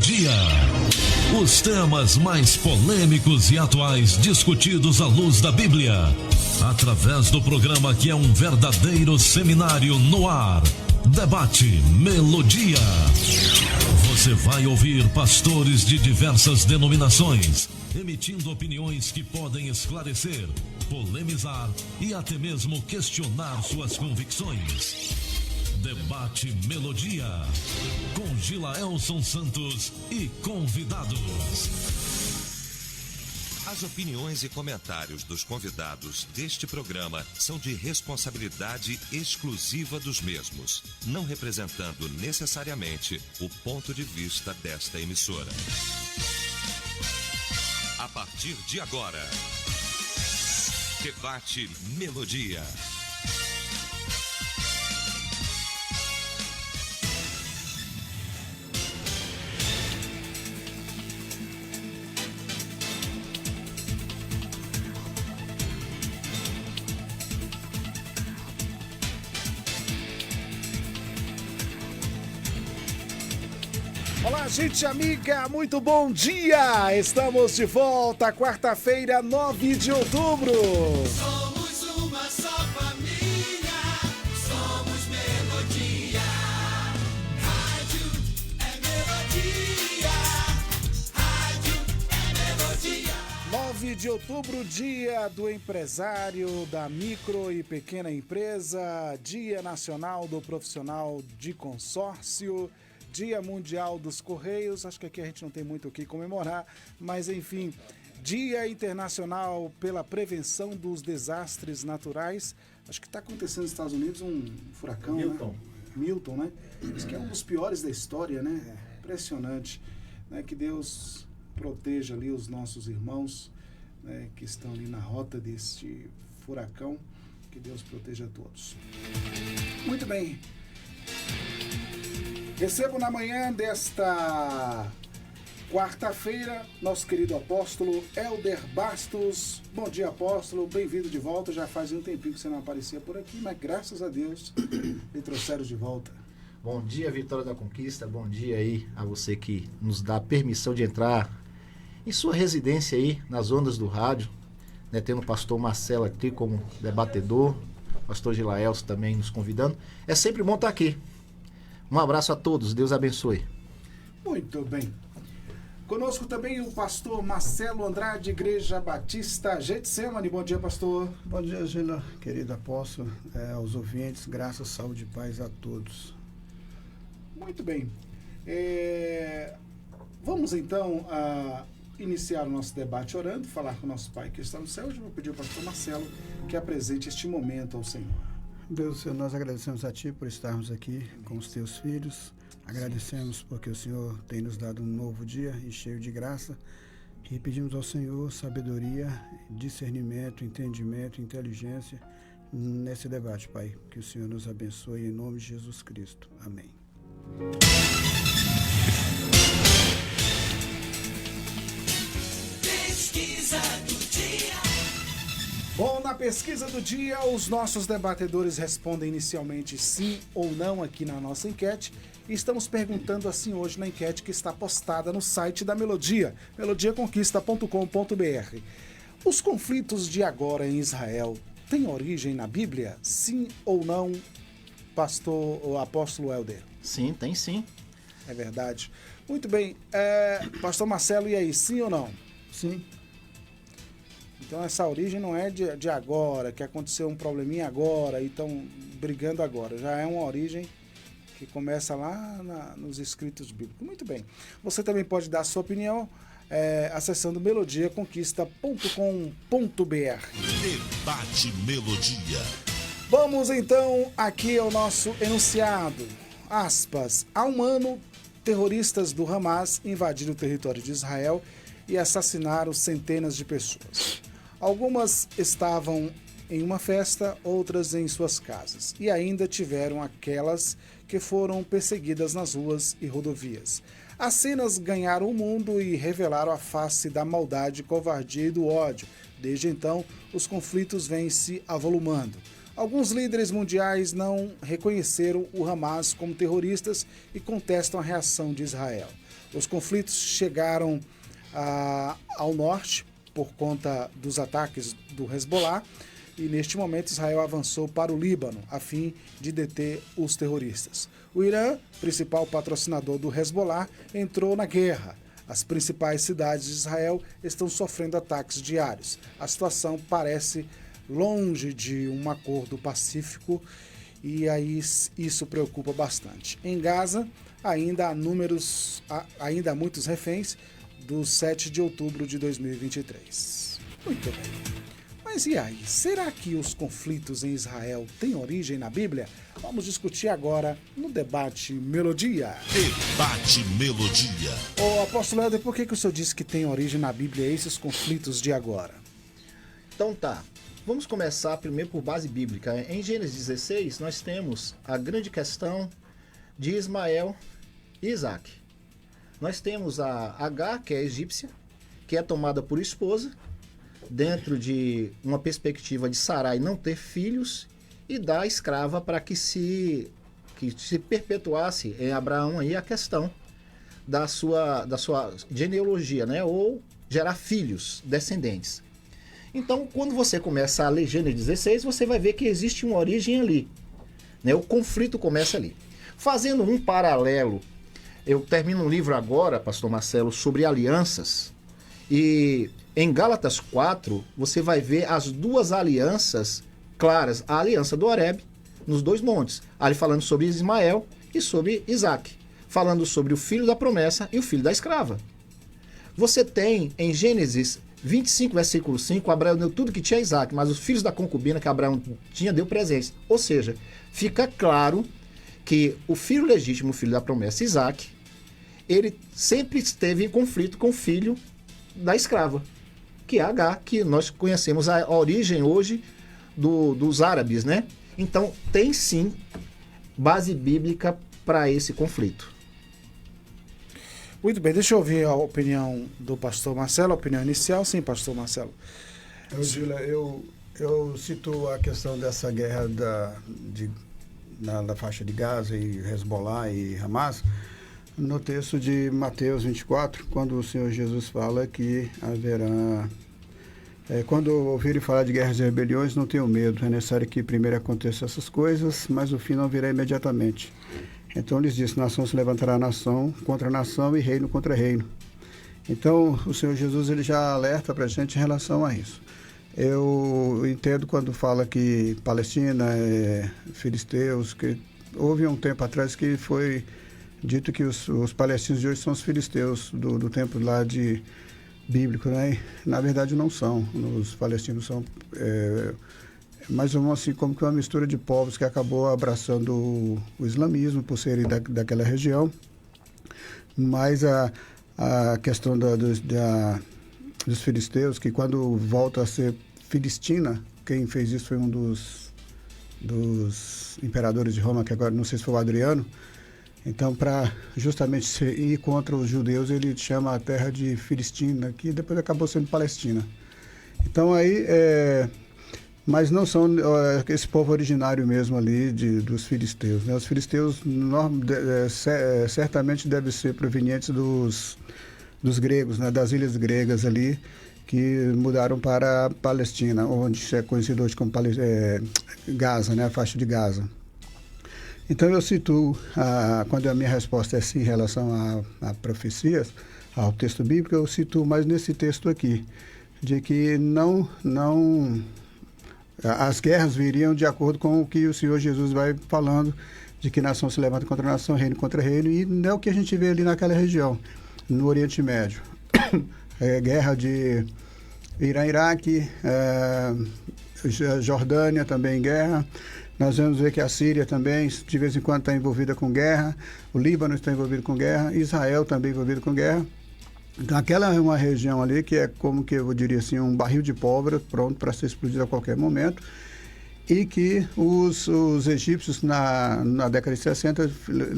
Dia. Os temas mais polêmicos e atuais discutidos à luz da Bíblia, através do programa que é um verdadeiro seminário no ar. Debate Melodia. Você vai ouvir pastores de diversas denominações, emitindo opiniões que podem esclarecer, polemizar e até mesmo questionar suas convicções. Debate Melodia, com Gilaelson Santos e convidados. As opiniões e comentários dos convidados deste programa são de responsabilidade exclusiva dos mesmos, não representando necessariamente o ponto de vista desta emissora. A partir de agora, Debate Melodia. Olá, gente amiga, muito bom dia! Estamos de volta, quarta-feira, 9 de outubro. Somos uma só família, somos Melodia. Rádio é Melodia, rádio é Melodia. 9 de outubro, dia do empresário, da micro e pequena empresa, Dia Nacional do Profissional de Consórcio, Dia Mundial dos Correios, acho que aqui a gente não tem muito o que comemorar, mas enfim, Dia Internacional pela Prevenção dos Desastres Naturais. Acho que está acontecendo nos Estados Unidos um furacão, Milton, né? Diz que é um dos piores da história, né? Impressionante, né? Que Deus proteja ali os nossos irmãos, né? Que estão ali na rota deste furacão, que Deus proteja todos. Muito bem. Recebo na manhã desta quarta-feira nosso querido apóstolo Elder Bastos. Bom dia, apóstolo, bem-vindo de volta. Já faz um tempinho que você não aparecia por aqui, mas graças a Deus lhe trouxeram de volta. Bom dia, Vitória da Conquista. Bom dia aí a você que nos dá a permissão de entrar em sua residência aí, nas ondas do rádio, né, tendo o pastor Marcelo aqui como debatedor, pastor Gilaelson também nos convidando. É sempre bom estar aqui. Um abraço a todos, Deus abençoe. Muito bem. Conosco também o pastor Marcelo Andrade, Igreja Batista Getsemane. Bom dia, pastor. Bom dia, Gila, querido apóstolo, aos ouvintes, graça, saúde e paz a todos. Muito bem. Vamos então iniciar o nosso debate orando, falar com o nosso Pai que está no céu. Eu vou pedir ao pastor Marcelo que apresente este momento ao Senhor. Deus, Senhor, nós agradecemos a Ti por estarmos aqui com os Teus filhos. Agradecemos porque o Senhor tem nos dado um novo dia e cheio de graça. E pedimos ao Senhor sabedoria, discernimento, entendimento, inteligência nesse debate, Pai. Que o Senhor nos abençoe em nome de Jesus Cristo. Amém. Pesquisa do dia. Bom, na pesquisa do dia, os nossos debatedores respondem inicialmente sim ou não aqui na nossa enquete. E estamos perguntando assim hoje na enquete que está postada no site da Melodia, melodiaconquista.com.br. Os conflitos de agora em Israel têm origem na Bíblia? Sim ou não, pastor ou apóstolo Elder? Sim, tem sim. É verdade. Muito bem. Pastor Marcelo, e aí, sim ou não? Sim. Então essa origem não é de agora, que aconteceu um probleminha agora e estão brigando agora. Já é uma origem que começa lá nos escritos bíblicos. Muito bem. Você também pode dar a sua opinião acessando melodiaconquista.com.br. Debate Melodia. Vamos então aqui ao nosso enunciado. Aspas. Há um ano, terroristas do Hamas invadiram o território de Israel e assassinaram centenas de pessoas. Algumas estavam em uma festa, outras em suas casas. E ainda tiveram aquelas que foram perseguidas nas ruas e rodovias. As cenas ganharam o mundo e revelaram a face da maldade, covardia e do ódio. Desde então, os conflitos vêm se avolumando. Alguns líderes mundiais não reconheceram o Hamas como terroristas e contestam a reação de Israel. Os conflitos chegaram ao norte por conta dos ataques do Hezbollah e neste momento Israel avançou para o Líbano a fim de deter os terroristas. O Irã, principal patrocinador do Hezbollah, entrou na guerra. As principais cidades de Israel estão sofrendo ataques diários. A situação parece longe de um acordo pacífico e aí isso preocupa bastante. Em Gaza, ainda há muitos reféns do 7 de outubro de 2023. Muito bem. Mas e aí, será que os conflitos em Israel têm origem na Bíblia? Vamos discutir agora no Debate Melodia. Debate Melodia. Ô, apóstolo Helder, por que o senhor disse que tem origem na Bíblia esses conflitos de agora? Então tá, vamos começar primeiro por base bíblica. Em Gênesis 16, nós temos a grande questão de Ismael e Isaac. Nós temos a Agar, que é egípcia, que é tomada por esposa, dentro de uma perspectiva de Sarai não ter filhos, e da escrava para que se perpetuasse em Abraão aí a questão da sua genealogia, né? Ou gerar filhos, descendentes. Então, quando você começa a ler Gênesis 16, você vai ver que existe uma origem ali, né? O conflito começa ali. Fazendo um paralelo, eu termino um livro agora, pastor Marcelo, sobre alianças, e em Gálatas 4, você vai ver as duas alianças claras. A aliança do Horebe, nos dois montes. Ali falando sobre Ismael e sobre Isaac. Falando sobre o filho da promessa e o filho da escrava. Você tem em Gênesis 25, versículo 5, Abraão deu tudo que tinha a Isaac, mas os filhos da concubina que Abraão tinha deu presentes. Ou seja, fica claro que o filho legítimo, o filho da promessa, Isaac, ele sempre esteve em conflito com o filho da escrava, que é Agar, que nós conhecemos a origem hoje dos árabes, né? Então, tem sim base bíblica para esse conflito. Muito bem, deixa eu ouvir a opinião do pastor Marcelo, a opinião inicial. Sim, pastor Marcelo. Eu cito a questão dessa guerra na faixa de Gaza e Hezbollah e Hamas, no texto de Mateus 24, quando o Senhor Jesus fala que haverá... quando ouvirem falar de guerras e rebeliões, não tenham medo. É necessário que primeiro aconteçam essas coisas, mas o fim não virá imediatamente. Então lhes disse, nação se levantará nação contra nação e reino contra reino. Então o Senhor Jesus ele já alerta para a gente em relação a isso. Eu entendo quando fala que Palestina, filisteus, que houve um tempo atrás que foi dito que os palestinos de hoje são os filisteus do tempo lá de bíblico, né? Na verdade não são. Os palestinos são mais ou menos assim como que uma mistura de povos que acabou abraçando o islamismo por serem daquela região. Mas a questão dos filisteus, que quando volta a ser Filistina, quem fez isso foi um dos imperadores de Roma, que agora não sei se foi o Adriano. Então, para justamente ir contra os judeus, ele chama a terra de Filistina, que depois acabou sendo Palestina. Então, aí, mas não são esse povo originário mesmo ali dos filisteus, né? Os filisteus certamente devem ser provenientes dos gregos, né? Das ilhas gregas ali, que mudaram para a Palestina, onde é conhecido hoje como Gaza, né? A faixa de Gaza. Então eu cito, quando a minha resposta é sim em relação a profecias, ao texto bíblico, eu cito mais nesse texto aqui, de que as guerras viriam de acordo com o que o Senhor Jesus vai falando, de que nação se levanta contra nação, reino contra reino, e não é o que a gente vê ali naquela região, no Oriente Médio. Guerra de Irã-Iraque, Jordânia também em guerra. Nós vamos ver que a Síria também, de vez em quando, está envolvida com guerra. O Líbano está envolvido com guerra. Israel também envolvido com guerra. Então, aquela é uma região ali que é como que eu diria assim, um barril de pólvora pronto para ser explodido a qualquer momento. E que os egípcios, na década de 60,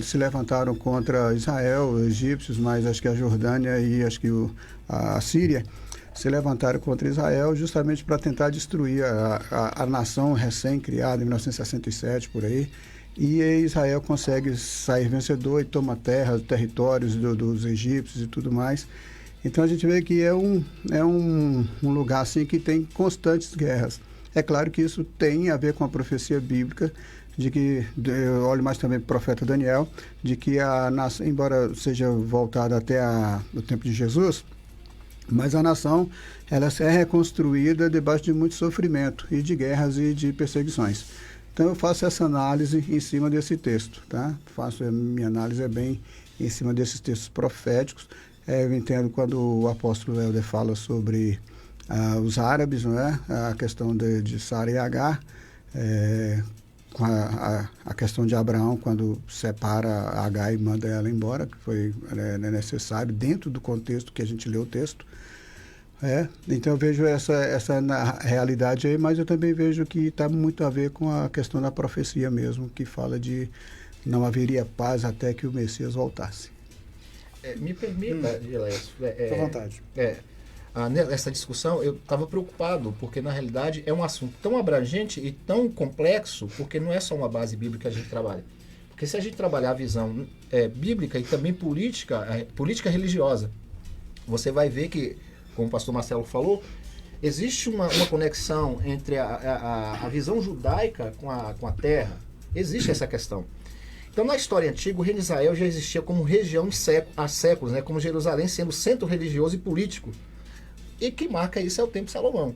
se levantaram contra Israel, os egípcios, mas acho que a Jordânia e acho que a Síria se levantaram contra Israel justamente para tentar destruir a nação recém-criada em 1967, por aí. e Israel consegue sair vencedor e toma terras, territórios dos egípcios e tudo mais. Então a gente vê que é um lugar assim que tem constantes guerras. É claro que isso tem a ver com a profecia bíblica, de que, eu olho mais também para o profeta Daniel, de que a nação, embora seja voltada até o tempo de Jesus, mas a nação ela é reconstruída debaixo de muito sofrimento e de guerras e de perseguições. Então eu faço essa análise em cima desse texto, tá? Minha análise é bem em cima desses textos proféticos. Eu entendo quando o apóstolo Helder fala sobre os árabes, não é? A questão de Sara e Agar, com a questão de Abraão, quando separa Agar e manda ela embora, que foi necessário dentro do contexto que a gente leu o texto. Então eu vejo essa realidade aí, mas eu também vejo que está muito a ver com a questão da profecia mesmo, que fala de não haveria paz até que o Messias voltasse. Me permita, Gileas. Fique à vontade. Nessa discussão eu estava preocupado, porque na realidade é um assunto tão abrangente e tão complexo, porque não é só uma base bíblica que a gente trabalha. Porque se a gente trabalhar a visão bíblica e também política religiosa, você vai ver que, como o pastor Marcelo falou, existe uma conexão entre a visão judaica com a terra. Existe essa questão. Então, na história antiga, o reino de Israel já existia como região há séculos, né, como Jerusalém sendo centro religioso e político. E que marca isso é o tempo de Salomão.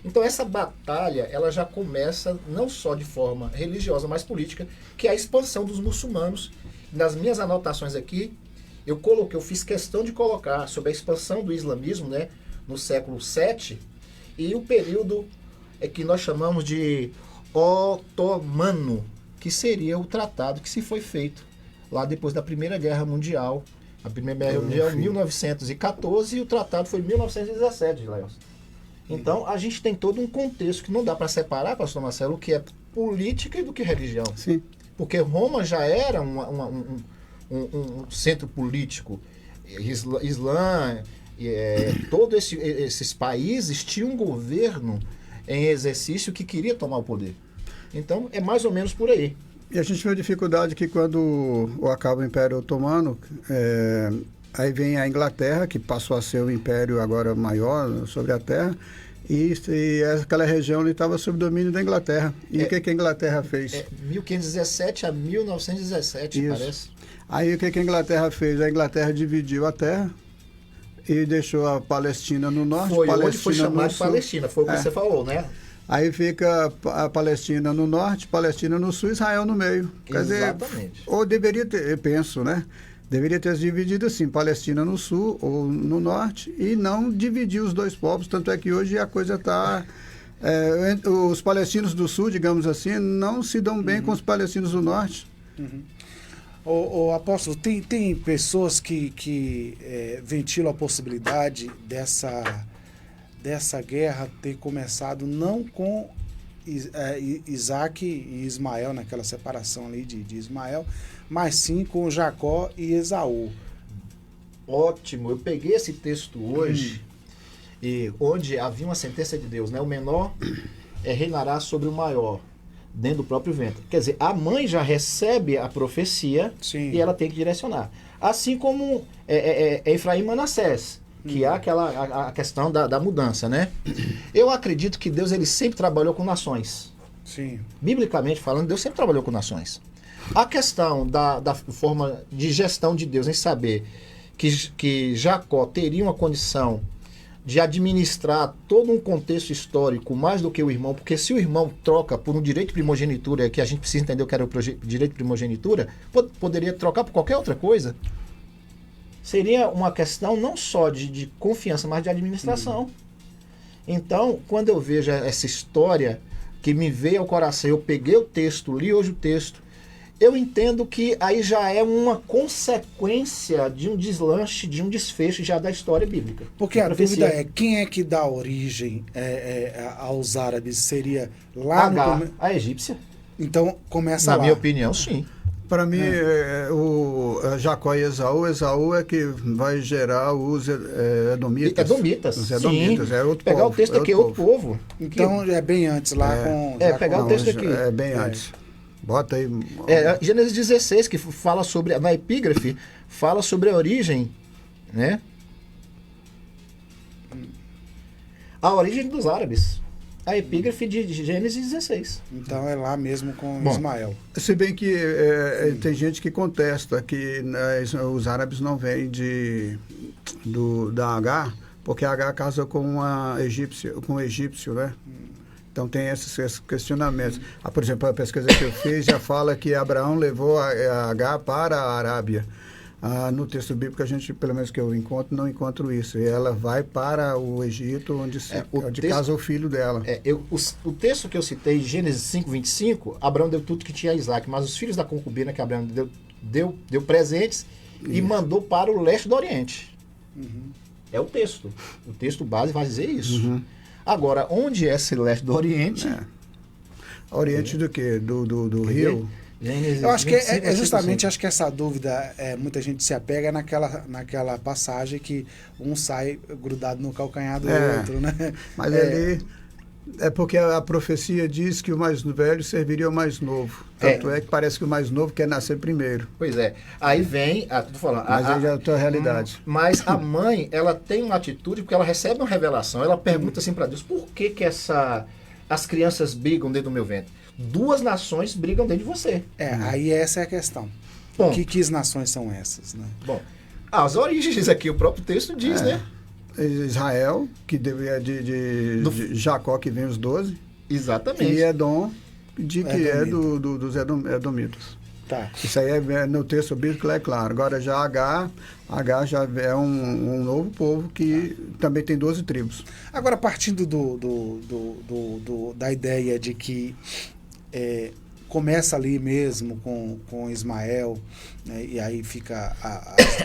Então, essa batalha ela já começa não só de forma religiosa, mas política, que é a expansão dos muçulmanos. Nas minhas anotações aqui, eu fiz questão de colocar sobre a expansão do islamismo, né, no século VII, e o período que nós chamamos de otomano, que seria o tratado que se foi feito lá depois da Primeira Guerra Mundial. A Primeira Guerra Mundial em 1914 e o tratado foi em 1917, Léo. Então, a gente tem todo um contexto que não dá para separar, pastor Marcelo, o que é política e do que é religião. Sim. Porque Roma já era um centro político. Islã, todos esses países tinham um governo em exercício que queria tomar o poder. Então, é mais ou menos por aí. E a gente viu a dificuldade que quando acaba o Império Otomano, aí vem a Inglaterra, que passou a ser o império agora maior sobre a terra, e aquela região estava sob domínio da Inglaterra. E o que a Inglaterra fez? 1517 a 1917, isso. Parece. Aí o que a Inglaterra fez? A Inglaterra dividiu a terra e deixou a Palestina no norte. Foi Palestina onde foi chamado de Palestina, foi o que você falou, né? Aí fica a Palestina no norte, Palestina no sul, Israel no meio. Quer Exatamente. dizer, ou deveria ter, eu penso, né? Deveria ter dividido assim, Palestina no sul ou no norte, e não dividir os dois povos. Tanto é que hoje a coisa está... os palestinos do sul, digamos assim, não se dão bem com os palestinos do norte. O apóstolo, tem pessoas que ventilam a possibilidade dessa guerra ter começado não com Isaac e Ismael, naquela separação ali de Ismael, mas sim com Jacó e Esaú. Ótimo, eu peguei esse texto hoje, e onde havia uma sentença de Deus, né? O menor reinará sobre o maior, dentro do próprio ventre. Quer dizer, a mãe já recebe a profecia, sim, e ela tem que direcionar. Assim como Efraim e Manassés, que há a questão da mudança, né? Eu acredito que Deus ele sempre trabalhou com nações. Sim. Biblicamente falando, Deus sempre trabalhou com nações. A questão da forma de gestão de Deus em saber que Jacó teria uma condição de administrar todo um contexto histórico mais do que o irmão, porque se o irmão troca por um direito de primogenitura, que a gente precisa entender o que era o direito de primogenitura, poderia trocar por qualquer outra coisa. Seria uma questão não só de confiança, mas de administração. Então, quando eu vejo essa história que me veio ao coração, eu peguei o texto, li hoje o texto, eu entendo que aí já é uma consequência de um deslanche, de um desfecho já da história bíblica. Porque a dúvida é, quem é que dá origem aos árabes? Seria lá Agar, a egípcia. Então, começa lá. Na minha opinião, sim. Para mim, o Jacó e Esaú é que vai gerar os edomitas. Os edomitas, sim. É outro pegar povo. O texto aqui é outro povo. Então, é bem antes lá com... pegar o texto aqui. É bem antes. Bota aí. Gênesis 16, que fala sobre, na epígrafe, fala sobre a origem, né? A origem dos árabes. A epígrafe de Gênesis 16. Então é lá mesmo com Bom, Ismael. Se bem que tem gente que contesta que os árabes não vêm da H, porque a H casa com um egípcio, né? Então tem esses questionamentos. Por exemplo, a pesquisa que eu fiz já fala que Abraão levou a H para a Arábia. No texto bíblico, a gente, pelo menos que eu encontro, não encontro isso. E ela vai para o Egito, onde casa o filho dela. O texto que eu citei, Gênesis 5:25, Abraão deu tudo que tinha a Isaac, mas os filhos da concubina que Abraão deu presentes e mandou para o leste do Oriente. Uhum. É o texto. O texto base vai dizer isso. Uhum. Agora, onde é esse leste do Oriente? Oriente do quê? Do rio? Eu acho que é justamente acho que essa dúvida, muita gente se apega naquela passagem que um sai grudado no calcanhar do outro, né? Mas ali é porque a profecia diz que o mais velho serviria ao mais novo. Tanto é que parece que o mais novo quer nascer primeiro. Pois é. Aí vem, tô falando, mas aí já é a tua realidade. Mas a mãe, ela tem uma atitude, porque ela recebe uma revelação, ela pergunta assim para Deus, por que as crianças brigam dentro do meu ventre? 2 nações brigam dentro de você. Aí essa é a questão. Que nações são essas, né? Bom, as origens aqui, o próprio texto diz, né? Israel, que é de Jacó, que vem os 12. Exatamente. E Edom, que é dos edomitas. Tá. Isso aí no texto bíblico é claro. Agora já H já é um novo povo que também tem 12 tribos. Agora, partindo da ideia de que começa ali mesmo com Ismael, né, e aí fica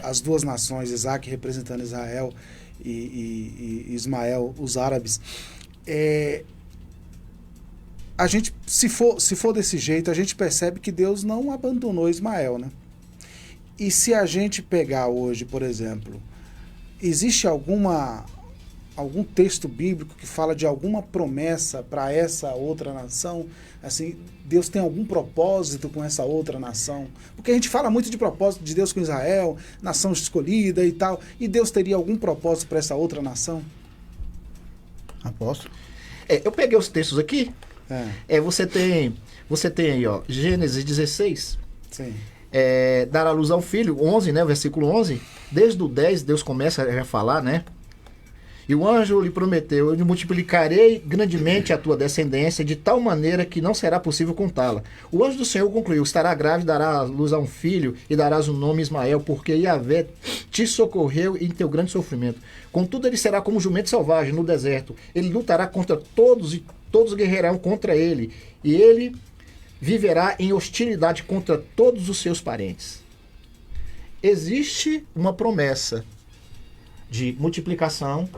as 2 nações, Isaac representando Israel e Ismael, os árabes. A gente, se for desse jeito, a gente percebe que Deus não abandonou Ismael, né? E se a gente pegar hoje, por exemplo, existe algum texto bíblico que fala de alguma promessa para essa outra nação? Assim, Deus tem algum propósito com essa outra nação? Porque a gente fala muito de propósito de Deus com Israel, nação escolhida e tal, e Deus teria algum propósito para essa outra nação? Aposto. Eu peguei os textos aqui. Você tem aí, ó, Gênesis 16. Sim. Dar à luz ao filho, 11, né, versículo 11. Desde o 10, Deus começa a falar, né? E o anjo lhe prometeu, eu multiplicarei grandemente a tua descendência, de tal maneira que não será possível contá-la. O anjo do Senhor concluiu, estará grávida, dará à luz a um filho, e darás o nome Ismael, porque Yahvé te socorreu em teu grande sofrimento. Contudo, ele será como um jumento selvagem no deserto. Ele lutará contra todos, e todos guerrearão contra ele. E ele viverá em hostilidade contra todos os seus parentes. Existe uma promessa de multiplicação,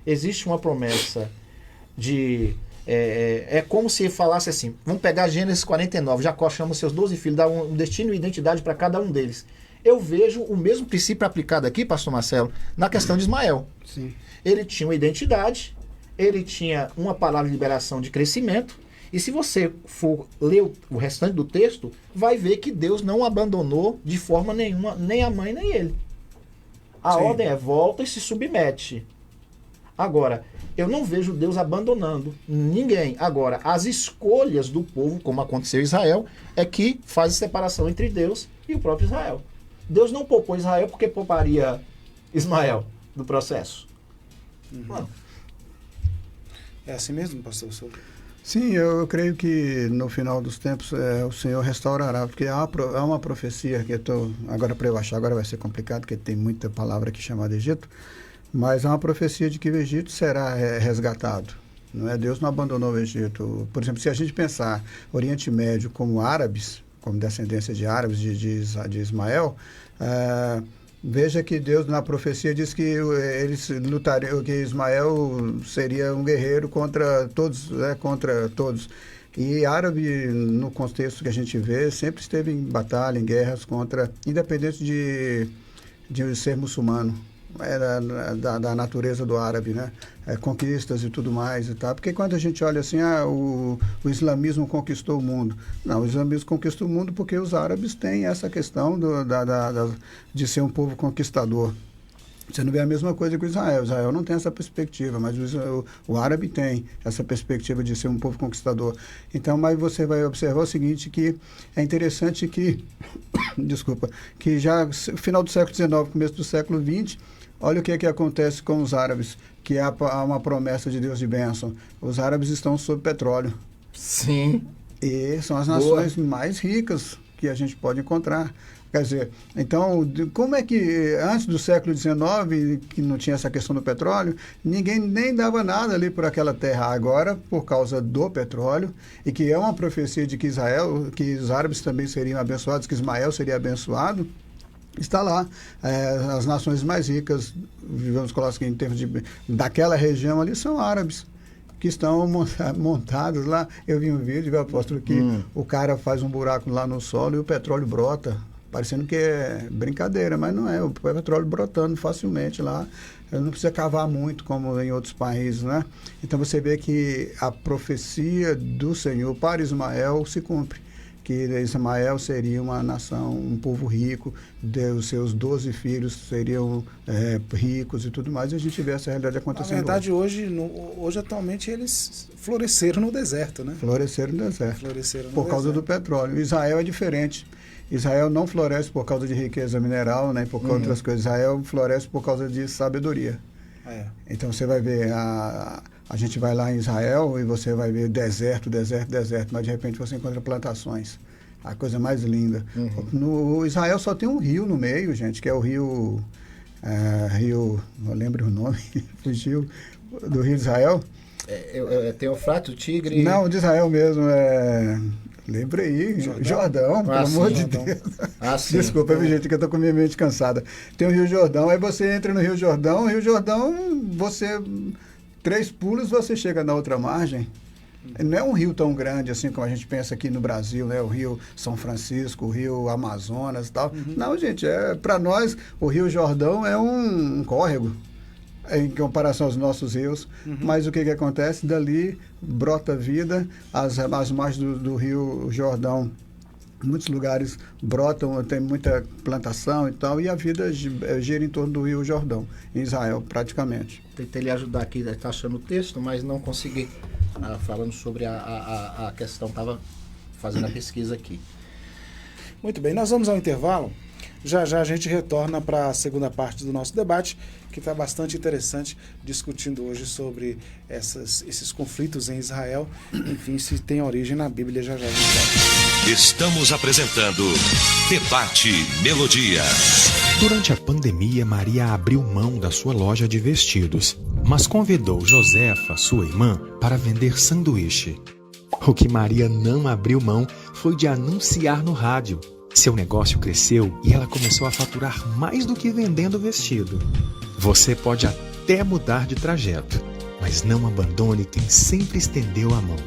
existe uma promessa de... É como se falasse assim, vamos pegar Gênesis 49, Jacó chama os seus 12 filhos, dá um destino e identidade para cada um deles. Eu vejo o mesmo princípio aplicado aqui, pastor Marcelo, na questão de Ismael. Sim. Ele tinha uma identidade, ele tinha uma palavra de liberação de crescimento, e se você for ler o restante do texto, vai ver que Deus não o abandonou de forma nenhuma, nem a mãe, nem ele. A ordem é volta e se submete. Agora, eu não vejo Deus abandonando ninguém. Agora, as escolhas do povo, como aconteceu em Israel, é que faz a separação entre Deus e o próprio Israel. Deus não poupou Israel porque pouparia Ismael do processo. Uhum. É assim mesmo, pastor? Sim, eu creio que no final dos tempos o Senhor restaurará, porque há uma profecia que agora para eu achar, agora vai ser complicado, porque tem muita palavra aqui chamada Egito, mas há uma profecia de que o Egito será resgatado. Não é? Deus não abandonou o Egito. Por exemplo, se a gente pensar Oriente Médio como árabes, como descendência de árabes de Ismael, veja que Deus na profecia diz que eles lutariam, que Ismael seria um guerreiro contra todos, E árabe, no contexto que a gente vê, sempre esteve em batalha, em guerras contra, independente de ser muçulmano. da natureza do árabe, né? Conquistas e tudo mais e tal. Porque quando a gente olha assim, o islamismo conquistou o mundo. Não, o islamismo conquistou o mundo porque os árabes têm essa questão de ser um povo conquistador. Você não vê a mesma coisa que o Israel. Israel não tem essa perspectiva, mas o árabe tem essa perspectiva de ser um povo conquistador. Então, mas você vai observar o seguinte, que é interessante que, desculpa, que já no final do século XIX, começo do século XX, olha o que acontece com os árabes, que há uma promessa de Deus de bênção. Os árabes estão sob petróleo. Sim. E são as nações mais ricas que a gente pode encontrar. Quer dizer, então, como é que antes do século XIX, que não tinha essa questão do petróleo, ninguém nem dava nada ali por aquela terra. Agora, por causa do petróleo, e que é uma profecia de que que os árabes também seriam abençoados, que Ismael seria abençoado, está lá. As nações mais ricas, vamos colocar aqui em termos daquela região ali, são árabes, que estão montados lá. Eu vi um vídeo, apóstolo, que o cara faz um buraco lá no solo e o petróleo brota. Parecendo que é brincadeira, mas não é. O petróleo brotando facilmente lá. Não precisa cavar muito, como em outros países, né? Então você vê que a profecia do Senhor para Ismael se cumpre. Que Ismael seria uma nação, um povo rico, os seus 12 filhos seriam ricos e tudo mais, e a gente vê essa realidade acontecendo. Na verdade, hoje atualmente, eles floresceram no deserto, né? Floresceram no deserto. Por causa do petróleo. Israel é diferente. Israel não floresce por causa de riqueza mineral, nem por causa de outras coisas. Israel floresce por causa de sabedoria. Então você vai ver, a gente vai lá em Israel e você vai ver deserto, mas de repente você encontra plantações. A coisa mais linda. No Israel só tem um rio no meio, gente, que é o rio, não lembro o nome, fugiu, do rio de Israel. Tem o Eufrates, o Tigre... Não, de Israel mesmo, lembrei, Jordão, pelo amor de Deus. Desculpa, gente, que eu estou com minha mente cansada. Tem o Rio Jordão, aí você entra no Rio Jordão, você, 3 pulos, você chega na outra margem. Não é um rio tão grande assim como a gente pensa aqui no Brasil, né? O Rio São Francisco, o Rio Amazonas e tal. Não, gente, para nós, o Rio Jordão é um córrego em comparação aos nossos rios, mas o que acontece? Dali brota vida, as margens do Rio Jordão, muitos lugares brotam, tem muita plantação e tal, e a vida gira em torno do Rio Jordão, em Israel, praticamente. Tentei lhe ajudar aqui, está achando o texto, mas não consegui, falando sobre a questão, estava fazendo a pesquisa aqui. Muito bem, nós vamos ao intervalo. Já a gente retorna para a segunda parte do nosso debate, que está bastante interessante, discutindo hoje sobre esses conflitos em Israel, enfim, se tem origem na Bíblia. Já a gente volta. Estamos apresentando Debate Melodia. Durante a pandemia, Maria abriu mão da sua loja de vestidos, mas convidou Josefa, sua irmã, para vender sanduíche. O que Maria não abriu mão foi de anunciar no rádio. Seu negócio cresceu e ela começou a faturar mais do que vendendo vestido. Você pode até mudar de trajeto, mas não abandone quem sempre estendeu a mão.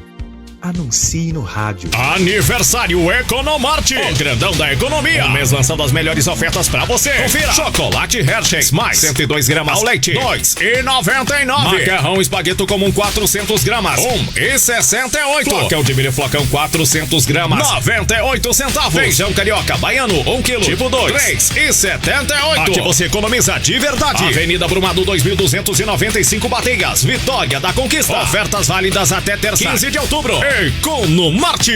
Anuncie no rádio. Aniversário Economart, o grandão da economia. Um mês lançando as melhores ofertas pra você. Confira: chocolate Hershey's mais 102 gramas ao leite, R$2,99. Macarrão esbagueto comum 400 gramas, R$1,68. Flocão de milho flocão 400 gramas, 98 centavos. Feijão carioca baiano 1 kg, tipo 2, R$3,78. Aqui você economiza de verdade. Avenida Brumado 2295 Bateias, Vitória da Conquista. Ofertas válidas até terça, 15 de outubro. Economart.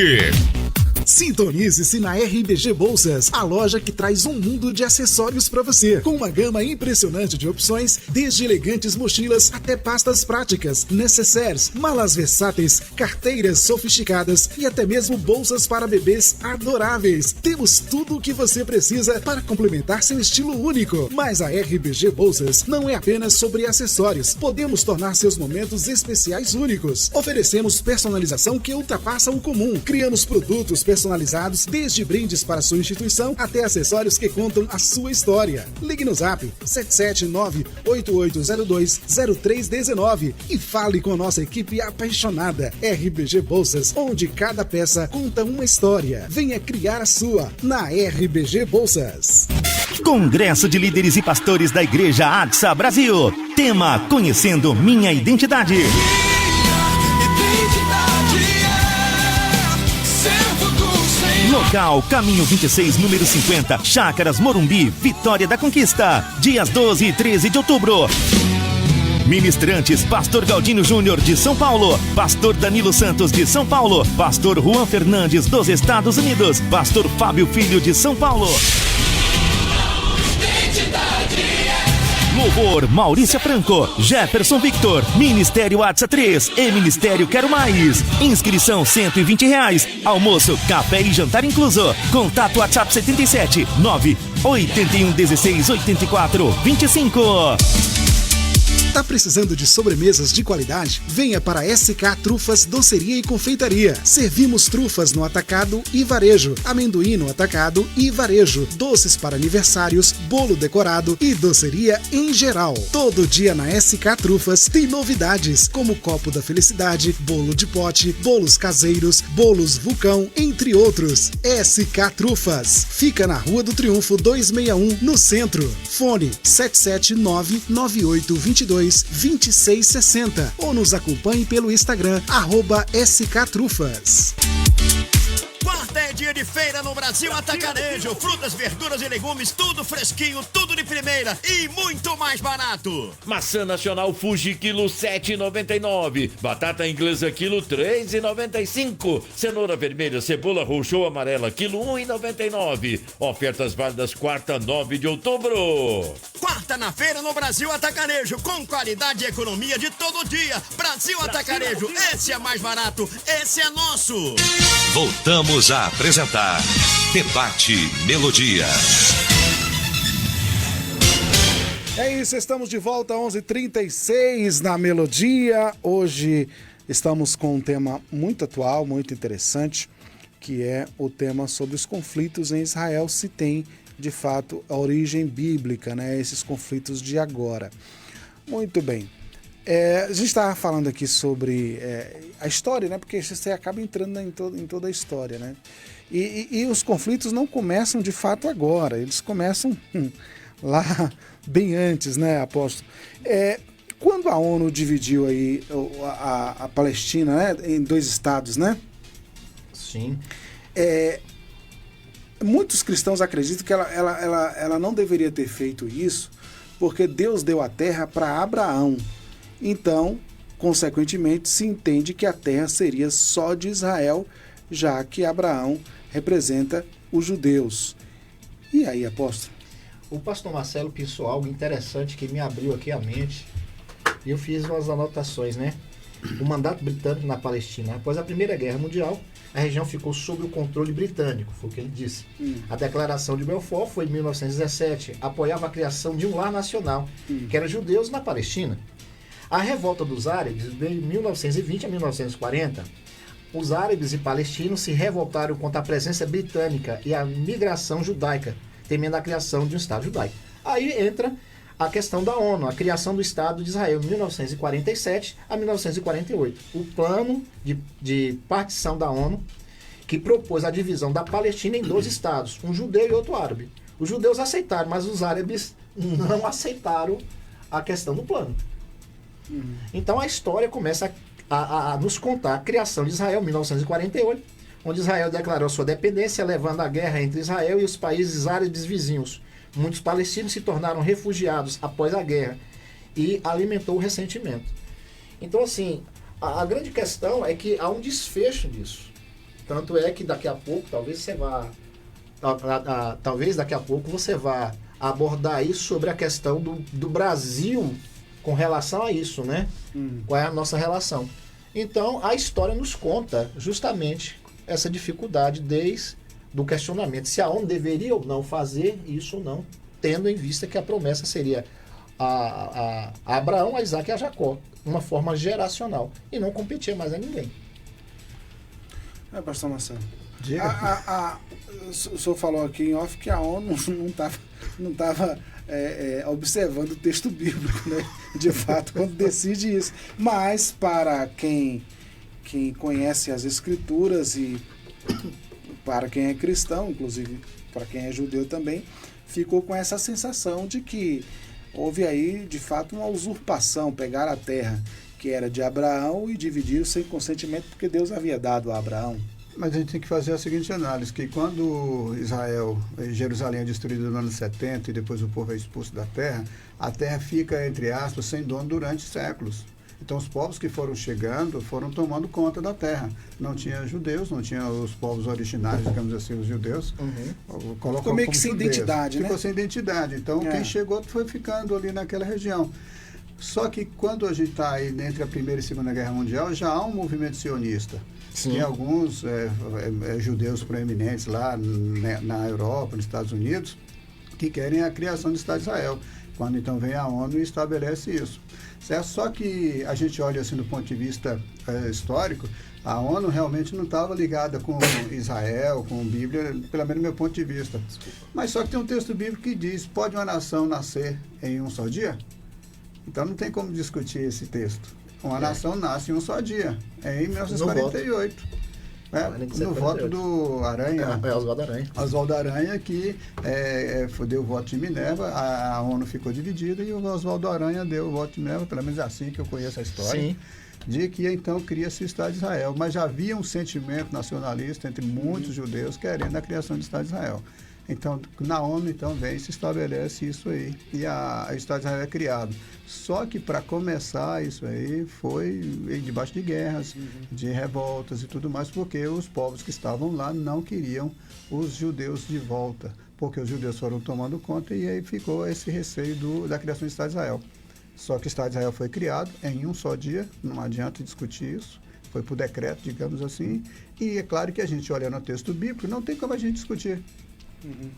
Sintonize-se na RBG Bolsas, a loja que traz um mundo de acessórios para você, com uma gama impressionante de opções, desde elegantes mochilas até pastas práticas, necessaires, malas versáteis, carteiras sofisticadas e até mesmo bolsas para bebês adoráveis. Temos tudo o que você precisa para complementar seu estilo único. Mas a RBG Bolsas não é apenas sobre acessórios. Podemos tornar seus momentos especiais únicos. Oferecemos personalização que ultrapassa o comum. Criamos produtos personalizados, desde brindes para sua instituição até acessórios que contam a sua história. Ligue no zap 779-8802-0319 e fale com a nossa equipe apaixonada. RBG Bolsas, onde cada peça conta uma história. Venha criar a sua na RBG Bolsas. Congresso de Líderes e Pastores da Igreja ADSA Brasil. Tema: Conhecendo Minha Identidade. Local: Caminho 26, número 50, Chácaras Morumbi, Vitória da Conquista. Dias 12 e 13 de outubro. Ministrantes: Pastor Galdino Júnior de São Paulo, Pastor Danilo Santos de São Paulo, Pastor Juan Fernandes dos Estados Unidos, Pastor Fábio Filho de São Paulo. Louvor: Maurícia Franco, Jefferson Victor, Ministério ADSA 3 e Ministério Quero Mais. Inscrição R$120. Almoço, café e jantar incluso. Contato WhatsApp 77 981 16 84 25. Tá precisando de sobremesas de qualidade? Venha para SK Trufas Doceria e Confeitaria. Servimos trufas no atacado e varejo, amendoim no atacado e varejo, doces para aniversários, bolo decorado e doceria em geral. Todo dia na SK Trufas tem novidades, como copo da felicidade, bolo de pote, bolos caseiros, bolos vulcão, entre outros. SK Trufas fica na Rua do Triunfo 261, no centro. Fone 779-9822-2660 ou nos acompanhe pelo Instagram @sktrufas. Quarta é dia de feira no Brasil Atacarejo. Frutas, verduras e legumes, tudo fresquinho, tudo de primeira e muito mais barato. Maçã nacional Fuji, quilo 7,99. Batata inglesa, quilo 3,95. Cenoura vermelha, cebola roxa ou amarela, quilo 1,99. Ofertas válidas quarta, 9 de outubro. Quarta na feira no Brasil Atacarejo, com qualidade e economia de todo dia. Brasil Atacarejo, esse é mais barato, esse é nosso. Voltamos a apresentar Debate Melodia. É isso, estamos de volta, 11h36 na Melodia. Hoje estamos com um tema muito atual, muito interessante, que é o tema sobre os conflitos em Israel, se tem de fato a origem bíblica, né? Esses conflitos de agora. Muito bem. A gente estava falando aqui sobre a história, né? Porque você acaba entrando em toda a história, né? E os conflitos não começam de fato agora, eles começam lá bem antes, né, apóstolo? Quando a ONU dividiu aí a Palestina, né, em 2 estados, né? Sim. Muitos cristãos acreditam que ela não deveria ter feito isso porque Deus deu a terra para Abraão. Então, consequentemente, se entende que a terra seria só de Israel, já que Abraão representa os judeus. E aí, apóstolo? O pastor Marcelo pensou algo interessante que me abriu aqui a mente. E eu fiz umas anotações, né? O mandato britânico na Palestina. Após a Primeira Guerra Mundial, a região ficou sob o controle britânico, foi o que ele disse. A Declaração de Balfour foi em 1917, apoiava a criação de um lar nacional, que era judeus na Palestina. A revolta dos árabes veio de 1920 a 1940. Os árabes e palestinos se revoltaram contra a presença britânica e a migração judaica, temendo a criação de um Estado judaico. Aí entra a questão da ONU, a criação do Estado de Israel em 1947 a 1948. O plano de partição da ONU, que propôs a divisão da Palestina em 2 estados, um judeu e outro árabe. Os judeus aceitaram, mas os árabes não aceitaram a questão do plano. Então a história começa a nos contar a criação de Israel em 1948, onde Israel declarou sua dependência, levando a guerra entre Israel e os países árabes vizinhos. Muitos palestinos se tornaram refugiados após a guerra e alimentou o ressentimento. Então, assim, a grande questão é que há um desfecho disso. Tanto é que daqui a pouco, talvez daqui a pouco você vá abordar isso sobre a questão do Brasil com relação a isso, né? Qual é a nossa relação? Então, a história nos conta justamente essa dificuldade desde do questionamento se a ONU deveria ou não fazer isso ou não, tendo em vista que a promessa seria a Abraão, a Isaac e a Jacó, uma forma geracional, e não competia mais a ninguém. Pastor Marcelo, o senhor falou aqui em off que a ONU não estava observando o texto bíblico, né? De fato, quando decide isso. Mas para quem conhece as escrituras e para quem é cristão, inclusive para quem é judeu também, ficou com essa sensação de que houve aí, de fato, uma usurpação, pegaram a terra que era de Abraão e dividiram sem consentimento, porque Deus havia dado a Abraão. Mas a gente tem que fazer a seguinte análise, que quando Jerusalém é destruída no ano 70 e depois o povo é expulso da terra, a terra fica, entre aspas, sem dono durante séculos. Então os povos que foram chegando foram tomando conta da terra. Não tinha judeus, não tinha os povos originários, digamos assim, os judeus. Ficou meio que sem identidade, né? Ficou sem identidade. Então quem chegou foi ficando ali naquela região. Só que quando a gente está aí entre a Primeira e Segunda Guerra Mundial, já há um movimento sionista. Sim. Tem alguns judeus proeminentes lá na Europa, nos Estados Unidos, que querem a criação do Estado de Israel. Quando então vem a ONU e estabelece isso. Certo? Só que a gente olha assim do ponto de vista histórico, a ONU realmente não estava ligada com Israel, com a Bíblia, pelo menos do meu ponto de vista. Mas só que tem um texto bíblico que diz, pode uma nação nascer em um só dia? Então não tem como discutir esse texto. Uma nação nasce em um só dia, em 1948. No voto do Aranha. Oswaldo Aranha. Oswaldo Aranha, que deu o voto de Minerva, a ONU ficou dividida e o Oswaldo Aranha deu o voto de Minerva, pelo menos assim que eu conheço a história. Sim. De que então cria-se o Estado de Israel. Mas já havia um sentimento nacionalista entre muitos judeus querendo a criação do Estado de Israel. Então, na ONU, então, vem e se estabelece isso aí. E o Estado de Israel é criado. Só que, para começar, isso aí foi debaixo de guerras, de revoltas e tudo mais, porque os povos que estavam lá não queriam os judeus de volta, porque os judeus foram tomando conta e aí ficou esse receio da criação do Estado de Israel. Só que o Estado de Israel foi criado em um só dia, não adianta discutir isso, foi por decreto, digamos assim, e é claro que a gente olha no texto bíblico, não tem como a gente discutir.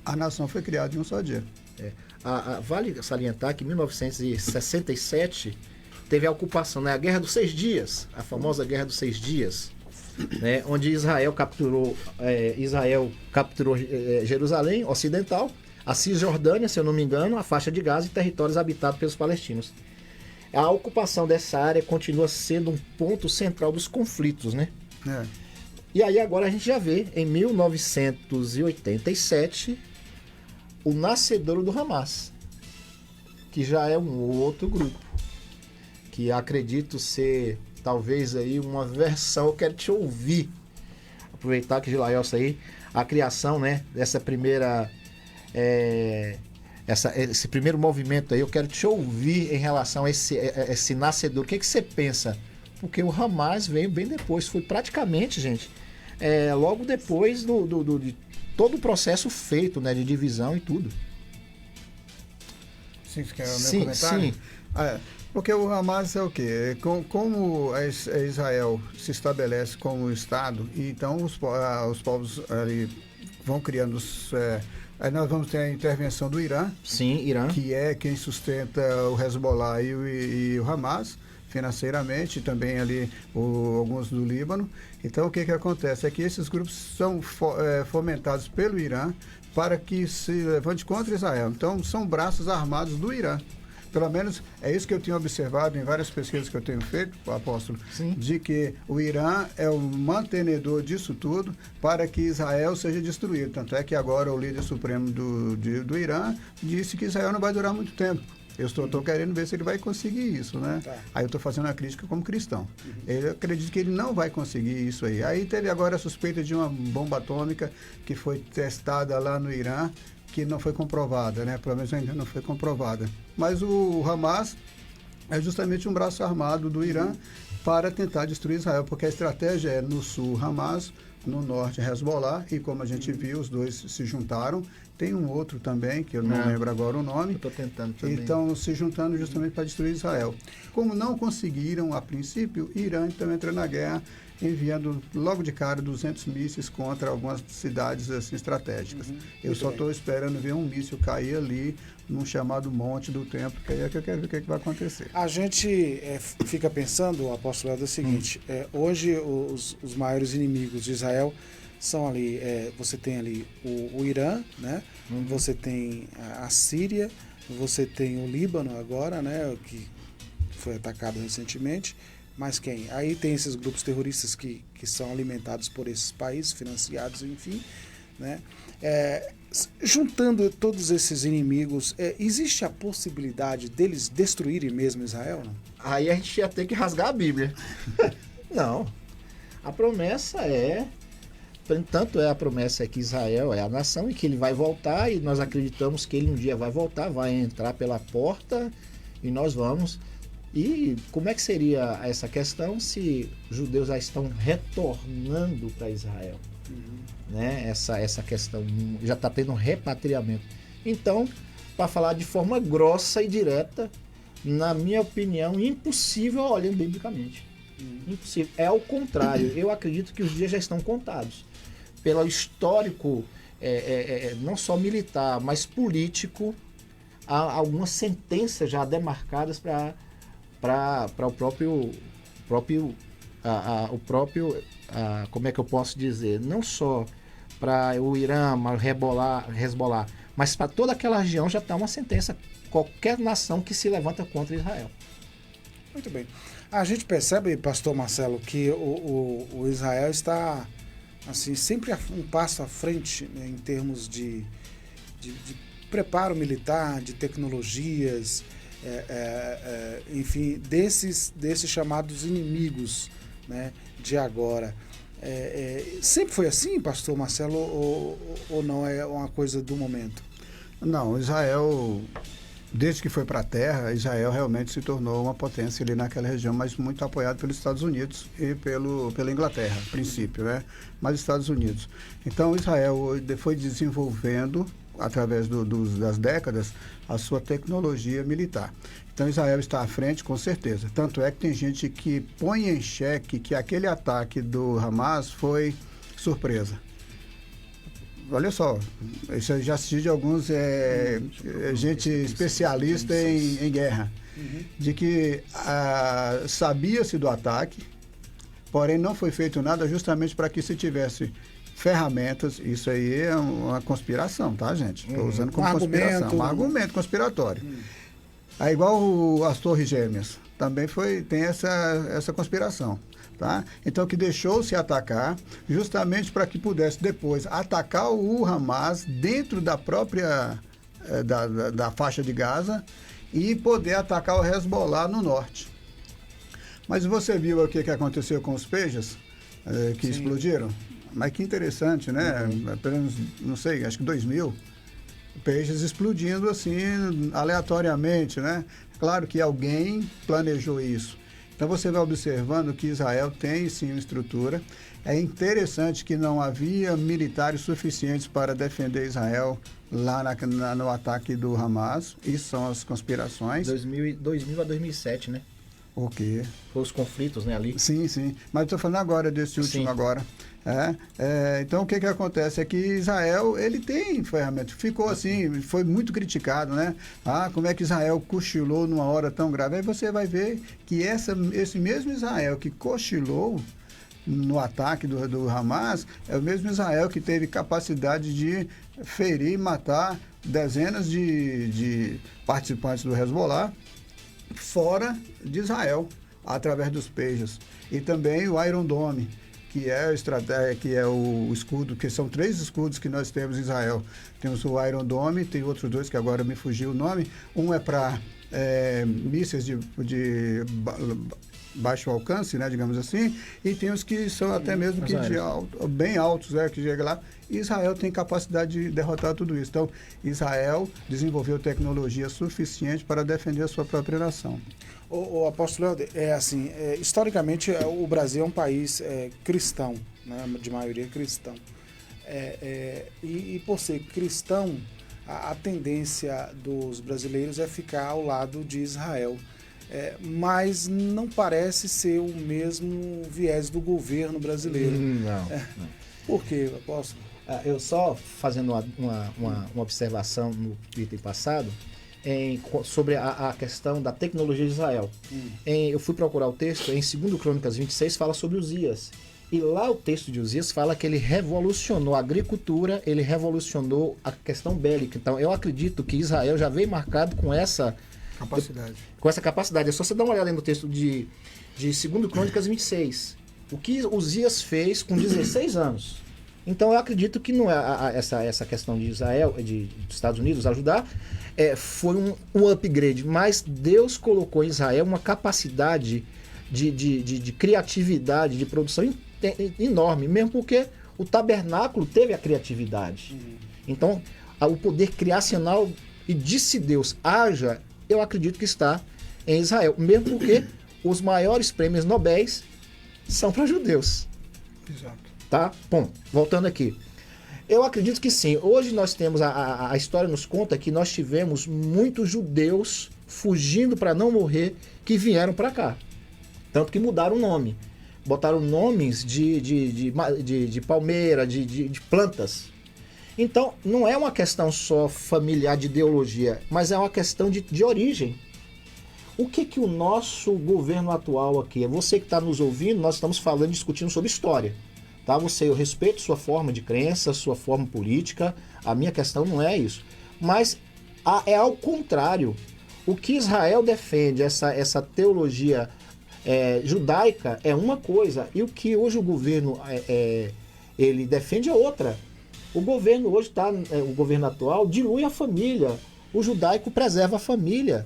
A nação foi criada em um só dia. Vale salientar que em 1967 teve a ocupação, né? A Guerra dos 6 Dias, a famosa Guerra dos 6 Dias, né? Onde Israel capturou Jerusalém Ocidental, a Cisjordânia, se eu não me engano, a faixa de Gaza e territórios habitados pelos palestinos. A ocupação dessa área continua sendo um ponto central dos conflitos, né? E aí agora a gente já vê, em 1987, o nascedouro do Hamas, que já é um outro grupo, que acredito ser talvez aí uma versão, eu quero te ouvir, aproveitar que Gilaelson aí, a criação, né, dessa primeira, esse primeiro movimento aí, eu quero te ouvir em relação a esse nascedor, o que você pensa? Porque o Hamas veio bem depois, foi praticamente, gente, logo depois de todo o processo feito, né, de divisão e tudo. Sim, você quer o meu comentário? Sim. Porque o Hamas é o quê? Como Israel se estabelece como Estado, e então os povos ali vão criando aí nós vamos ter a intervenção do Irã. Sim, Irã. Que é quem sustenta o Hezbollah e o Hamas financeiramente, também ali alguns do Líbano. Então o que acontece? É que esses grupos são fomentados pelo Irã para que se levante contra Israel. Então são braços armados do Irã. Pelo menos é isso que eu tenho observado em várias pesquisas que eu tenho feito, apóstolo, de que o Irã é o mantenedor disso tudo para que Israel seja destruído. Tanto é que agora o líder supremo do Irã disse que Israel não vai durar muito tempo. Eu estou querendo ver se ele vai conseguir isso, né? Aí eu estou fazendo a crítica como cristão. Eu acredito que ele não vai conseguir isso aí. Aí teve agora a suspeita de uma bomba atômica que foi testada lá no Irã, que não foi comprovada, né? Pelo menos ainda não foi comprovada. Mas o Hamas é justamente um braço armado do Irã para tentar destruir Israel, porque a estratégia é no sul Hamas, no norte Hezbollah, e como a gente viu, os dois se juntaram. Tem um outro também, que eu não lembro agora o nome. Estou tentando também. Então, se juntando justamente para destruir Israel. Como não conseguiram, a princípio, Irã então entrou na guerra, enviando logo de cara 200 mísseis contra algumas cidades assim, estratégicas. Eu só estou esperando ver um míssil cair ali, num chamado Monte do Templo, que aí é que eu quero ver o que vai acontecer. A gente fica pensando, apóstolo, é o seguinte, hoje os maiores inimigos de Israel são ali, você tem ali o Irã, né? Você tem a Síria, você tem o Líbano agora, né? Que foi atacado recentemente, mas quem? Aí tem esses grupos terroristas que são alimentados por esses países, financiados, enfim, né? Juntando todos esses inimigos, existe a possibilidade deles destruírem mesmo Israel? Não? Aí a gente ia ter que rasgar a Bíblia. Não. A promessa tanto a promessa que Israel é a nação e que ele vai voltar, e nós acreditamos que ele um dia vai voltar, vai entrar pela porta e nós vamos. E como é que seria essa questão se os judeus já estão retornando para Israel? Né? Essa questão já está tendo repatriamento. Então, para falar de forma grossa e direta, na minha opinião, impossível olhando biblicamente. Impossível. É ao contrário. Eu acredito que os dias já estão contados. Pelo histórico, não só militar, mas político, há algumas sentenças já demarcadas para o próprio como é que eu posso dizer, não só para o Irã, Hezbollah, mas para toda aquela região já está uma sentença, qualquer nação que se levanta contra Israel. Muito bem. A gente percebe, pastor Marcelo, que o Israel está assim, sempre um passo à frente, né, em termos de preparo militar, de tecnologias, enfim, desses chamados inimigos, né, de agora. Sempre foi assim, pastor Marcelo, ou não é uma coisa do momento? Não, Israel, desde que foi para a terra, Israel realmente se tornou uma potência ali naquela região, mas muito apoiado pelos Estados Unidos e pela Inglaterra, a princípio, né? Mas Estados Unidos. Então Israel foi desenvolvendo, através das décadas, a sua tecnologia militar. Então Israel está à frente, com certeza. Tanto é que tem gente que põe em xeque que aquele ataque do Hamas foi surpresa. Olha só, isso eu já assisti de alguns gente especialista em guerra, de que sabia-se do ataque, porém não foi feito nada justamente para que se tivesse ferramentas. Isso aí é uma conspiração, tá, gente? Estou usando como conspiração, um argumento conspiratório. É igual as Torres Gêmeas, também tem essa conspiração. Tá? Então, que deixou-se atacar justamente para que pudesse depois atacar o Hamas dentro da própria da faixa de Gaza e poder atacar o Hezbollah no norte. Mas você viu o que aconteceu com os Pages que explodiram? Mas que interessante, né? Apenas, não sei, acho que 2000 Pages explodindo assim aleatoriamente, né? Claro que alguém planejou isso. Então você vai observando que Israel tem sim uma estrutura. É interessante que não havia militares suficientes para defender Israel lá no ataque do Hamas. Isso são as conspirações. 2000 a 2007, né? O quê? Foi os conflitos, né, ali? Sim, sim. Mas estou falando agora desse último agora. Então o que acontece é que Israel, ele tem ferramenta, ficou assim, foi muito criticado, né? Como é que Israel cochilou numa hora tão grave? Aí você vai ver que esse mesmo Israel que cochilou no ataque do Hamas é o mesmo Israel que teve capacidade de ferir e matar dezenas de participantes do Hezbollah fora de Israel, através dos Pages. E também o Iron Dome, que é o escudo, que são 3 escudos que nós temos em Israel. Temos o Iron Dome, tem outros 2 que agora me fugiu o nome. Um é para mísseis de baixo alcance, né, digamos assim, e tem os que são até mesmo bem altos, que chega lá. Israel tem capacidade de derrotar tudo isso. Então, Israel desenvolveu tecnologia suficiente para defender a sua própria nação. O apóstolo Helder, historicamente o Brasil é um país cristão, né, de maioria cristão. E por ser cristão, a tendência dos brasileiros é ficar ao lado de Israel. Mas não parece ser o mesmo viés do governo brasileiro. Não. Por quê, apóstolo? Eu só fazendo uma observação no item passado sobre a questão da tecnologia de Israel. Eu fui procurar o texto, em 2 Crônicas 26 fala sobre Uzias. E lá o texto de Uzias fala que ele revolucionou a agricultura, ele revolucionou a questão bélica. Então eu acredito que Israel já veio marcado com essa capacidade. É só você dar uma olhada no texto de 2 Crônicas 26. O que Uzias fez com 16 anos. Então eu acredito que não é essa questão de Israel, dos Estados Unidos ajudar, foi um upgrade, mas Deus colocou em Israel uma capacidade de criatividade, de produção enorme, mesmo porque o tabernáculo teve a criatividade. Então, o poder criacional, e disse Deus, haja, eu acredito que está em Israel, mesmo porque os maiores prêmios nobéis são para judeus. Exato. Tá? Bom, voltando aqui. Eu acredito que sim. Hoje nós temos, a história nos conta que nós tivemos muitos judeus fugindo para não morrer que vieram para cá. Tanto que mudaram o nome. Botaram nomes de palmeira, de plantas. Então, não é uma questão só familiar de ideologia, mas é uma questão de origem. O que o nosso governo atual aqui, você que está nos ouvindo, nós estamos falando, discutindo sobre história. Tá? Eu respeito sua forma de crença, sua forma política, a minha questão não é isso. Mas é ao contrário. O que Israel defende, essa teologia judaica, é uma coisa, e o que hoje o governo ele defende é outra. O governo hoje o governo atual dilui a família, o judaico preserva a família.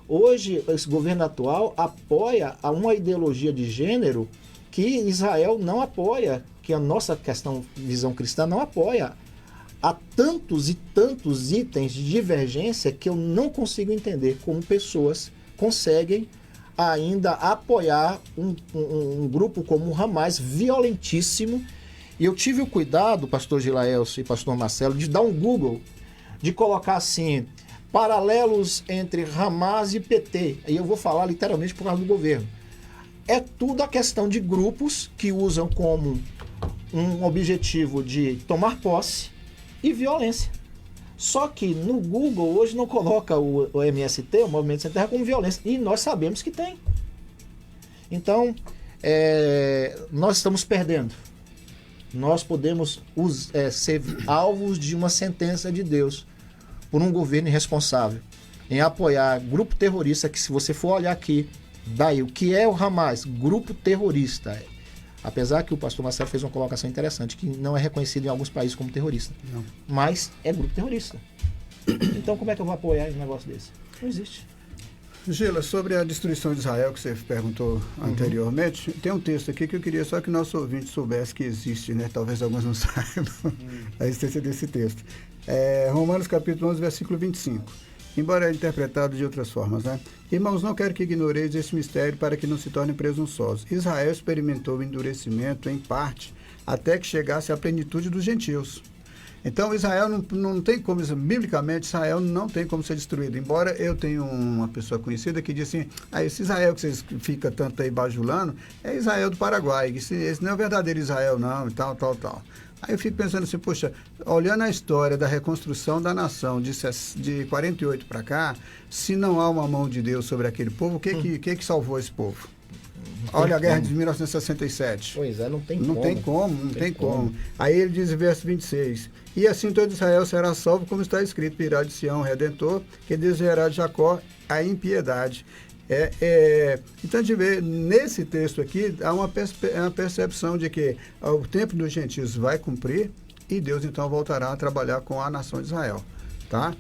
Hoje esse governo atual apoia uma ideologia de gênero que Israel não apoia, que a nossa visão cristã não apoia. Há tantos e tantos itens de divergência que eu não consigo entender como pessoas conseguem ainda apoiar um grupo como o Hamas, violentíssimo. E eu tive o cuidado, pastor Gilaelcio e pastor Marcelo, de dar um Google, de colocar assim, paralelos entre Hamas e PT. E eu vou falar literalmente por causa do governo. É tudo a questão de grupos que usam como um objetivo de tomar posse e violência. Só que no Google hoje não coloca o MST, o Movimento Sem Terra, como violência. E nós sabemos que tem. Então, nós estamos perdendo. Nós podemos ser alvos de uma sentença de Deus por um governo irresponsável em apoiar grupo terrorista, que se você for olhar aqui, daí o que é o Hamas? Grupo terrorista. Apesar que o pastor Marcelo fez uma colocação interessante, que não é reconhecido em alguns países como terrorista. Não. Mas é grupo terrorista. Então como é que eu vou apoiar um negócio desse? Não existe. Gila, sobre a destruição de Israel, que você perguntou anteriormente, tem um texto aqui que eu queria só que nosso ouvinte soubesse que existe, né? Talvez alguns não saibam a existência desse texto. Romanos capítulo 11, versículo 25. Embora interpretado de outras formas, né? Irmãos, não quero que ignoreis esse mistério para que não se tornem presunçosos. Israel experimentou o endurecimento em parte até que chegasse à plenitude dos gentios. Então Israel não tem como, biblicamente Israel não tem como ser destruído. Embora eu tenha uma pessoa conhecida que diz assim, esse Israel que vocês ficam tanto aí bajulando, é Israel do Paraguai, esse não é o verdadeiro Israel não, e tal. Aí eu fico pensando assim, poxa, olhando a história da reconstrução da nação de 48 para cá, se não há uma mão de Deus sobre aquele povo, o que salvou esse povo? Olha a guerra de 1967. Pois é, não tem como. Aí ele diz, verso 26, e assim todo Israel será salvo, como está escrito, virá de Sião o Redentor, que desviará de Jacó a impiedade. Então, a gente vê, nesse texto aqui, há uma percepção de que o tempo dos gentios vai cumprir e Deus, então, voltará a trabalhar com a nação de Israel. Tá?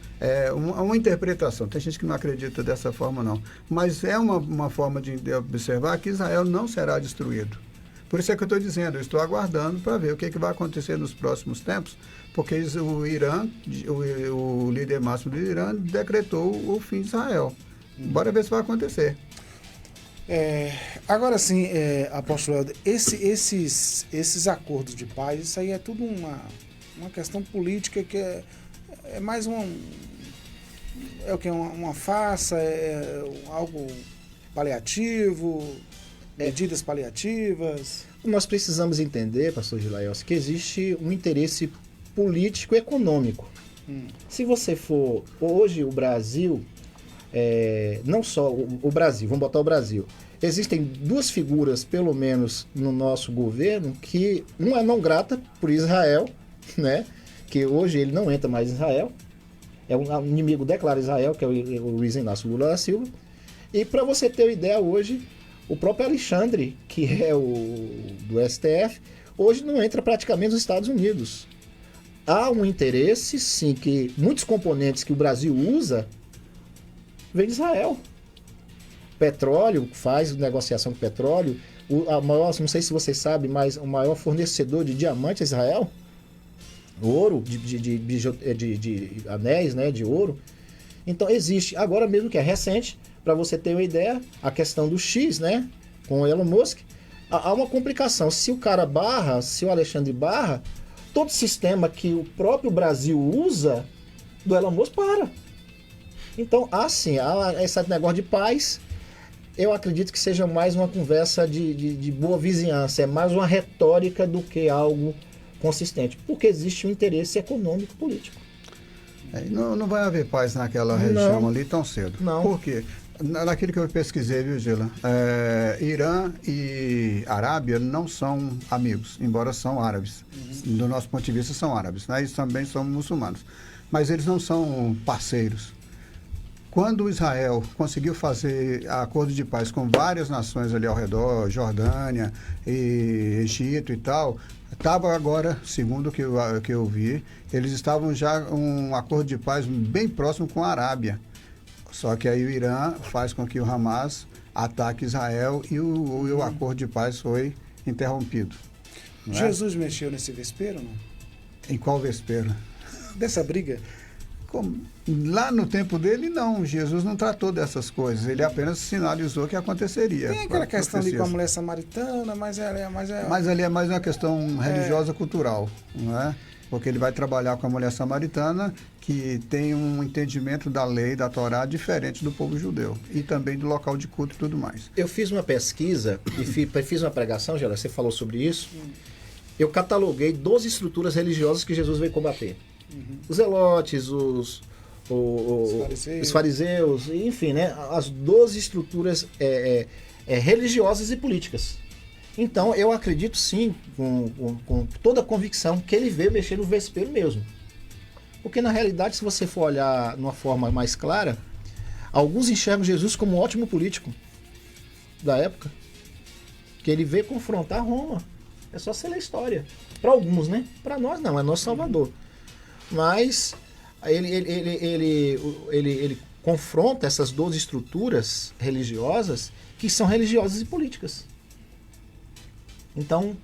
Uma interpretação. Tem gente que não acredita dessa forma, não. Mas é uma forma de observar que Israel não será destruído. Por isso é que eu estou dizendo, eu estou aguardando para ver o que vai acontecer nos próximos tempos, porque o Irã, o líder máximo do Irã, decretou o fim de Israel. Bora ver se vai acontecer. Agora sim, apóstolo Helder, esses acordos de paz, isso aí é tudo uma questão política que é mais uma farsa, algo paliativo, medidas paliativas. Nós precisamos entender, pastor Gilaelcio, que existe um interesse político e econômico. Se você for, hoje o Brasil, não só o Brasil, vamos botar o Brasil, existem duas figuras, pelo menos no nosso governo, que uma é não grata por Israel, né? Que hoje ele não entra mais em Israel, é um inimigo declarado Israel, que é o Luiz Inácio Lula da Silva. E para você ter uma ideia, hoje, o próprio Alexandre, que é do STF, hoje não entra praticamente nos Estados Unidos. Há um interesse, sim, que muitos componentes que o Brasil usa vem de Israel. Petróleo, faz negociação com petróleo. A maior, não sei se vocês sabem, mas o maior fornecedor de diamante é Israel. Ouro, de anéis, né, de ouro. Então existe, agora mesmo que é recente, para você ter uma ideia, a questão do X, né, com o Elon Musk, há uma complicação. Se o cara barra, se o Alexandre barra, todo sistema que o próprio Brasil usa do Elon Musk para. Então, assim, há esse negócio de paz. Eu acredito que seja mais uma conversa de boa vizinhança, é mais uma retórica do que algo consistente, porque existe um interesse econômico político. Não vai haver paz naquela região ali tão cedo. Não. Por quê? Naquilo que eu pesquisei, viu, Gila? Irã e Arábia não são amigos, embora são árabes. Do nosso ponto de vista, são árabes. Nós também somos muçulmanos. Mas eles não são parceiros. Quando Israel conseguiu fazer acordo de paz com várias nações ali ao redor, Jordânia, e Egito e tal, estava agora, segundo o que eu vi, eles estavam já um acordo de paz bem próximo com a Arábia. Só que aí o Irã faz com que o Hamas ataque Israel e o acordo de paz foi interrompido. Jesus mexeu nesse vespeiro, não? Em qual vespeiro? Dessa briga? Lá no tempo dele, não. Jesus não tratou dessas coisas. Ele apenas sinalizou que aconteceria. Tem aquela questão ali com a mulher samaritana, mas ali é mais uma questão religiosa, cultural, não é? Porque ele vai trabalhar com a mulher samaritana, que tem um entendimento da lei, da Torá, diferente do povo judeu. E também do local de culto e tudo mais. Eu fiz uma pesquisa e fiz uma pregação, Geraldo, você falou sobre isso. Eu cataloguei 12 estruturas religiosas que Jesus veio combater. Os zelotes, os fariseus, enfim, né? As 12 estruturas religiosas e políticas. Então, eu acredito sim, com toda a convicção, que ele veio mexer no vespeiro mesmo. Porque, na realidade, se você for olhar de uma forma mais clara, alguns enxergam Jesus como um ótimo político da época, que ele veio confrontar Roma. É só você ler a história. Para alguns, né? Para nós não, é nosso Salvador. Mas ele confronta essas 12 estruturas religiosas que são religiosas e políticas. Então,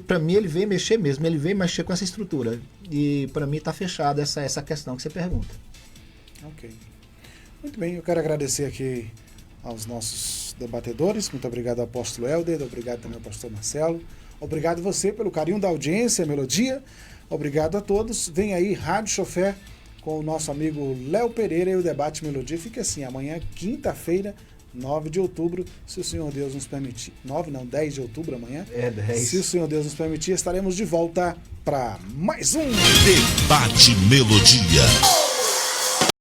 para mim, ele veio mexer mesmo, ele veio mexer com essa estrutura. E para mim está fechada essa questão que você pergunta. Ok. Muito bem, eu quero agradecer aqui aos nossos debatedores. Muito obrigado ao apóstolo Helder, obrigado também ao pastor Marcelo. Obrigado você pelo carinho da audiência, Melodia. Obrigado a todos. Vem aí Rádio Chofé com o nosso amigo Léo Pereira e o Debate Melodia. Fica assim, amanhã, quinta-feira, 9 de outubro, se o Senhor Deus nos permitir. 10 de outubro amanhã. 10. Se o Senhor Deus nos permitir, estaremos de volta para mais um Debate Melodia.